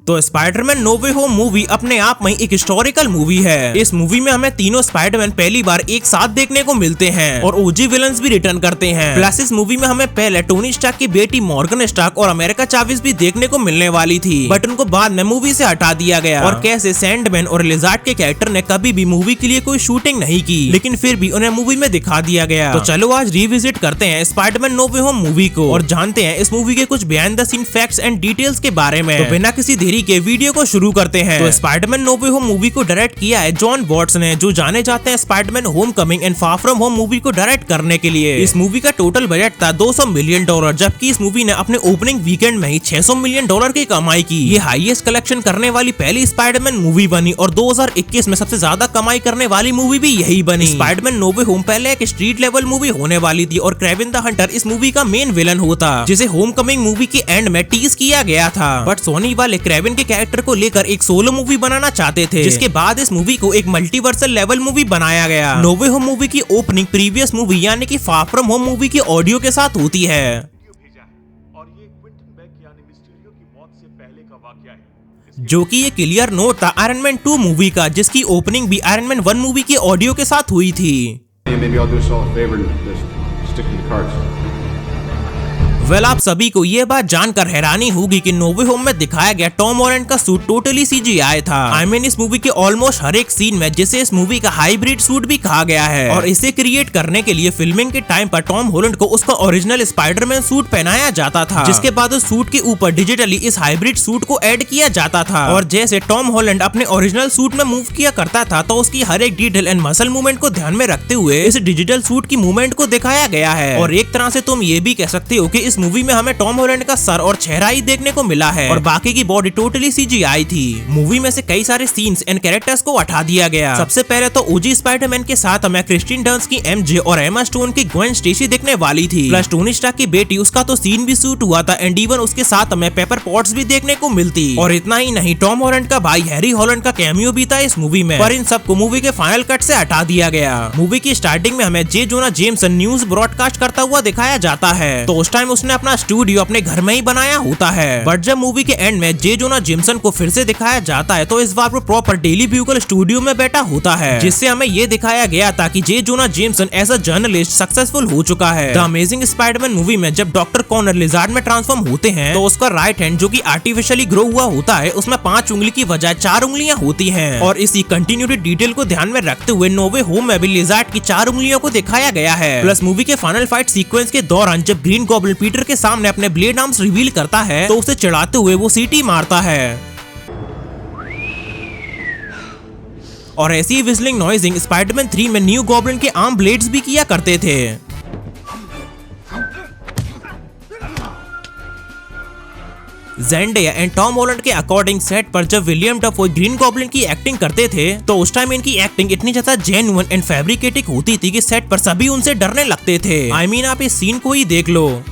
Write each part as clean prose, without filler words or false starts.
तो Spiderman no way home movie अपने आप में एक हिस्टोरिकल मूवी है। इस मूवी में हमें तीनों स्पाइडरमैन पहली बार एक साथ देखने को मिलते हैं और ओजी विलन्स भी रिटर्न करते हैं। प्लस इस मूवी में हमें पहले टोनी स्टार्क की बेटी मॉर्गन स्टार्क और अमेरिका चाविस भी देखने को मिलने वाली थी, बट उनको बाद में मूवी से हटा दिया गया। और कैसे सैंडमैन और लिजार्ड के कैरेक्टर ने कभी भी मूवी के लिए कोई शूटिंग नहीं की, लेकिन फिर भी उन्हें मूवी में दिखा दिया गया। तो चलो आज रिविजिट करते हैं Spiderman no way home movie को और जानते हैं इस मूवी के कुछ behind the scene facts and details के बारे में। तो बिना किसी देरी के वीडियो को शुरू करते हैं। तो Spiderman no way home movie को डायरेक्ट किया है जॉन वॉट्स ने, जो जाने जाते हैं Spiderman Homecoming and far from home movie को डायरेक्ट करने के लिए। इस मूवी का टोटल बजट था $200 मिलियन, जबकि इस मूवी ने अपने ओपनिंग वीकेंड में ही $600 मिलियन की कमाई की। ये हाईएस्ट कलेक्शन करने वाली पहली स्पाइडरमैन मूवी बनी और 2021 में सबसे ज्यादा कमाई करने वाली मूवी भी यही बनी। स्पाइडरमैन नो वे होम पहले एक स्ट्रीट लेवल मूवी होने वाली थी और क्रेविन द हंटर इस मूवी का मेन विलन होता, जिसे होमकमिंग मूवी के एंड में टीज किया गया था। बट सोनी वाले क्रेविन के कैरेक्टर को लेकर एक सोलो मूवी बनाना चाहते थे, जिसके बाद इस मूवी को एक मल्टीवर्सल लेवल मूवी बनाया गया। नो वे होम मूवी की ओपनिंग प्रीवियस मूवी यानी कि फार फ्रॉम होम मूवी की ऑडियो के साथ होती है, जो कि ये क्लियर नोट था आयरन मैन 2 मूवी का, जिसकी ओपनिंग भी आयरन मैन 1 मूवी की ऑडियो के साथ हुई थी। आप सभी को ये बात जानकर हैरानी होगी कि नो वे होम में दिखाया गया टॉम हॉलैंड का सूट टोटली सीजीआई था। आई मीन इस मूवी के ऑलमोस्ट हर एक सीन में जिसे इस मूवी का हाइब्रिड सूट भी कहा गया है, और इसे क्रिएट करने के लिए फिल्मिंग के टाइम पर टॉम हॉलैंड को उसका ओरिजिनल स्पाइडरमैन सूट पहनाया जाता था, जिसके बाद उस सूट के ऊपर डिजिटली इस हाइब्रिड सूट को ऐड किया जाता था। और जैसे टॉम हॉलैंड अपने ओरिजिनल सूट में मूव किया करता था, तो उसकी हर एक डिटेल एंड मसल मूवमेंट को ध्यान में रखते हुए इस डिजिटल सूट की मूवमेंट को दिखाया गया है। और एक तरह से तुम ये भी कह सकते हो कि इस मूवी में हमें टॉम हॉलैंड का सर और चेहरा ही देखने को मिला है और बाकी की बॉडी टोटली सीजीआई थी। मूवी में से कई सारे सीन्स एंड कैरेक्टर्स को हटा दिया गया। सबसे पहले तो ओजी स्पाइडरमैन के साथ हमें क्रिस्टिन डंस्ट की एमजे और एमा स्टोन की ग्वेन स्टेसी दिखने वाली थी। प्लस टोनी स्टार्क की बेटी उसका तो सीन भी शूट हुआ था एंड इवन उसके साथ हमें पेपर पॉट्स भी देखने को मिलती। और इतना ही नहीं, टॉम हॉलैंड का भाई हैरी हॉलैंड का कैमियो भी था इस मूवी में, पर इन सबको मूवी के फाइनल कट से हटा दिया गया। मूवी की स्टार्टिंग में हमें जे जोना जेमसन न्यूज ब्रॉडकास्ट करता हुआ दिखाया जाता है, तो उस टाइम उसने अपना स्टूडियो अपने घर में ही बनाया होता है। बट जब मूवी के एंड में जे जोना जेमसन को फिर से दिखाया जाता है, तो इस बार वो प्रॉपर डेली ब्यूगल स्टूडियो में बैठा होता है, जिससे हमें ये दिखाया गया था कि J Jonah Jameson as a journalist successful हो चुका है। द अमेजिंग स्पाइडरमैन मूवी में जब डॉक्टर कॉनर लिजार्ड में ट्रांसफॉर्म होते हैं, तो उसका राइट हैंड जो कि आर्टिफिशियली ग्रो हुआ होता है, उसमें 5 उंगली की बजाय 4 उंगलियां होती हैं। और इसी कंटिन्यूटी डिटेल को ध्यान में रखते हुए नो वे होम में भी लिजार्ड की 4 उंगलियों को दिखाया गया है। प्लस मूवी के फाइनल फाइट सीक्वेंस के दौरान जब ग्रीन गॉब्लिन पीटर के सामने अपने ब्लेड आर्म्स रिवील करता है, तो उसे चिढ़ाते हुए वो सीटी मारता है। और ऐसी विजलिंग नॉइजिंग स्पाइडरमैन 3 में न्यू गॉब्लिन के आर्म ब्लेड्स भी किया करते थे। ज़ेंडेया एंड टॉम हॉलैंड के अकॉर्डिंग सेट पर जब विलियम डफो ग्रीन गॉब्लिन की एक्टिंग करते थे, तो उस टाइम इनकी एक्टिंग इतनी ज्यादा जेन्युइन एंड फैब्रिकेटेड होती थी कि सेट पर सभी उनसे डरने लगते थे। आई मीन आप इस सीन को ही देख लो,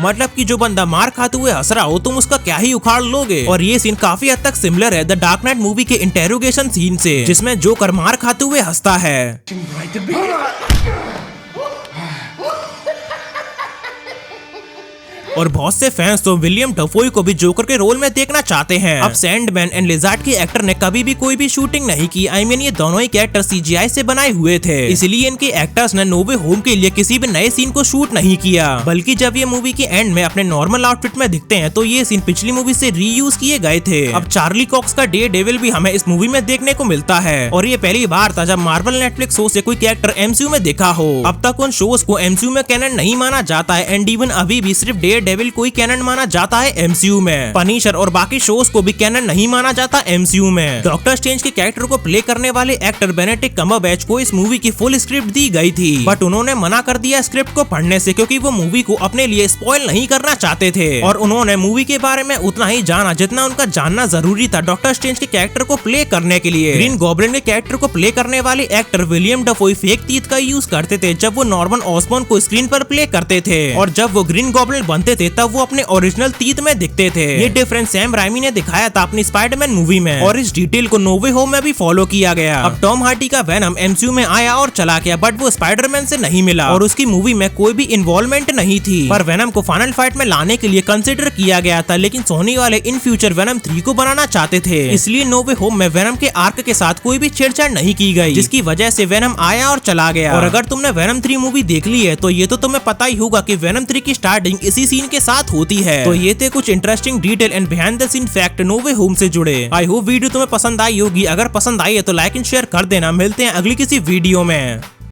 मतलब कि जो बंदा मार खाते हुए हंस रहा हो तुम उसका क्या ही उखाड़ लोगे। और ये सीन काफी हद तक सिमिलर है द डार्क नाइट मूवी के इंटेरोगेशन सीन से, जिसमें जोकर मार खाते हुए हंसता है। और बहुत से फैंस तो विलियम डफोई को भी जोकर के रोल में देखना चाहते हैं। अब सैंडमैन एंड लिजार्ड के एक्टर ने कभी भी कोई भी शूटिंग नहीं की। आई मीन ये दोनों ही कैरेक्टर सीजीआई से बनाए हुए थे, इसलिए इनके एक्टर्स ने नो वे होम के लिए किसी भी नए सीन को शूट नहीं किया, बल्कि जब ये मूवी के एंड में अपने नॉर्मल आउटफिट में दिखते हैं, तो ये सीन पिछली मूवी से रीयूज किए गए थे। अब चार्ली कॉक्स का डेयरडेविल भी हमें इस मूवी में देखने को मिलता है, और ये पहली बार था जब मार्वल नेटफ्लिक्स शो से कोई कैरेक्टर एमसीयू में देखा हो। अब तक उन शोज को एमसीयू में कैनन नहीं माना जाता है एंड इवन अभी भी सिर्फ डेयरडेविल कोई कैनन माना जाता है एमसीयू में। पनिशर और बाकी शोज को भी कैनन नहीं माना जाता एमसीयू में। डॉक्टर स्ट्रेंज के कैरेक्टर को प्ले करने वाले एक्टर बेनेडिक्ट कम्बरबैच को इस मूवी की फुल स्क्रिप्ट दी गई थी, बट उन्होंने मना कर दिया स्क्रिप्ट को पढ़ने से, क्योंकि वो मूवी को अपने लिए स्पॉइल नहीं करना चाहते थे। और उन्होंने मूवी के बारे में उतना ही जाना जितना उनका जानना जरूरी था डॉक्टर स्ट्रेंज के कैरेक्टर को प्ले करने के लिए। ग्रीन गॉब्लिन के कैरेक्टर को प्ले करने वाले एक्टर विलियम डफोई फेक टीथ का यूज करते थे जब वो नॉर्मन ऑसबॉर्न को स्क्रीन पर प्ले करते थे, और जब वो ग्रीन गॉब्लिन बनते होते थे तब वो अपने ओरिजिनल तीत में दिखते थे। ये डिफरेंस सैम राइमी ने दिखाया था अपनी स्पाइडरमैन मूवी में और इस डिटेल को नो वे होम में भी फॉलो किया गया। अब टॉम हार्डी का वेनम एमसीयू में आया और चला गया, बट वो स्पाइडरमैन से नहीं मिला और उसकी मूवी में कोई भी इन्वॉल्वमेंट नहीं थी। पर वेनम को फाइनल फाइट में लाने के लिए कंसिडर किया गया था, लेकिन सोनी वाले इन फ्यूचर वेनम 3 को बनाना चाहते थे, इसलिए नो वे होम में वेनम के आर्क के साथ कोई भी छेड़छाड़ नहीं की गई, जिसकी वजह से वेनम आया और चला गया। और अगर तुमने वेनम 3 मूवी देख ली है तो ये तो तुम्हें पता ही होगा कि वेनम 3 की स्टार्टिंग इसी सीन के साथ होती है। तो ये थे कुछ interesting detail and behind the scene fact no way home से जुड़े। आई होप वीडियो तुम्हें पसंद आई होगी। अगर पसंद आई है तो लाइक एंड शेयर कर देना। मिलते हैं अगली किसी वीडियो में।